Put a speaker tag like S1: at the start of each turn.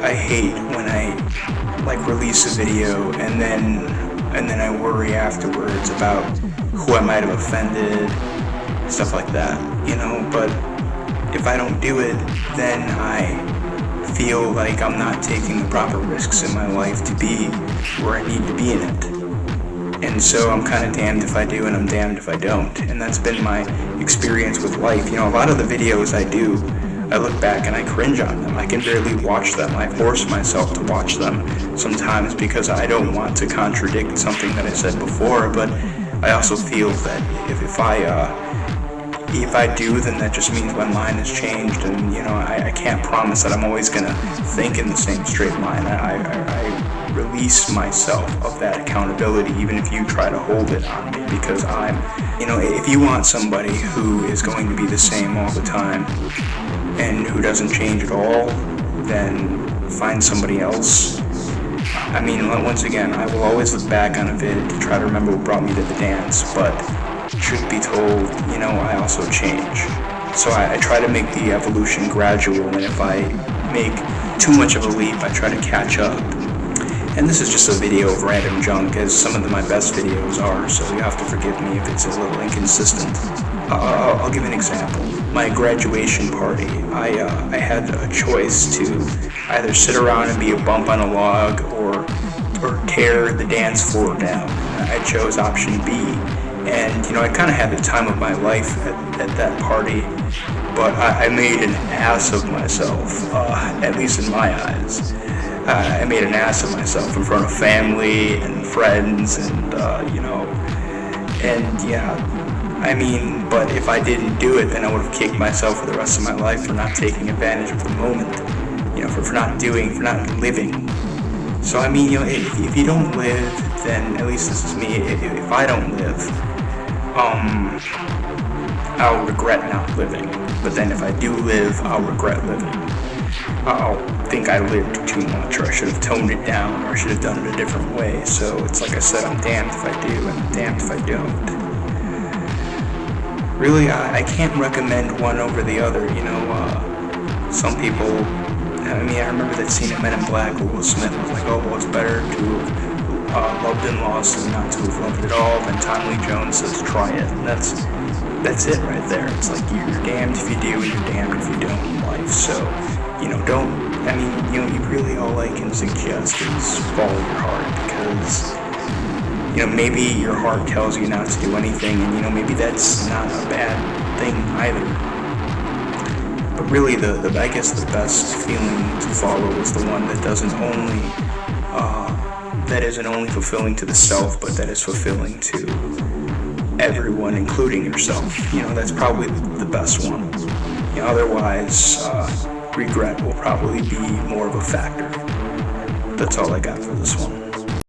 S1: I hate when I like release a video and then I worry afterwards about who I might have offended, stuff like that, but if I don't do it, then I feel like I'm not taking the proper risks in my life to be where I need to be in it. And so I'm kind of damned if I do and I'm damned if I don't. And that's been my experience with life. A lot of the videos I do, I look back and I cringe on them. I can barely watch them. I force myself to watch them sometimes because I don't want to contradict something that I said before, but I also feel that if I do, then that just means my mind has changed, and I can't promise that I'm always gonna think in the same straight line. I release myself of that accountability, even if you try to hold it on me, because if you want somebody who is going to be the same all the time and who doesn't change at all, then find somebody else. Once again, I will always look back on a vid to try to remember what brought me to the dance, but truth be told, I also change. So I try to make the evolution gradual, and if I make too much of a leap, I try to catch up. And this is just a video of random junk, as some of my best videos are, so you have to forgive me if it's a little inconsistent. I'll give an example. My graduation party, I had a choice to either sit around and be a bump on a log or tear the dance floor down. I chose option B. And, I kind of had the time of my life at that party, but I made an ass of myself, at least in my eyes. I made an ass of myself in front of family and friends but if I didn't do it, then I would have kicked myself for the rest of my life for not taking advantage of the moment, for not living. So, if you don't live, then at least this is me, if I don't live, I'll regret not living. But then if I do live, I'll regret living. I'll think I lived too much, or I should have toned it down, or I should have done it a different way. So it's like I said, I'm damned if I do, and I'm damned if I don't. Really, I can't recommend one over the other. Some people, I remember that scene in Men in Black where Will Smith was like, oh, well, it's better to have loved and lost than not to have loved at all. Then Tommy Lee Jones says, try it. And that's it right there. It's like you're damned if you do, and you're damned if you don't in life. So, really all I can suggest is follow your heart, because, maybe your heart tells you not to do anything, and, maybe that's not a bad thing either. But really, I guess the best feeling to follow is the one that isn't only fulfilling to the self, but that is fulfilling to everyone, including yourself. That's probably the best one. Otherwise, regret will probably be more of a factor. That's all I got for this one.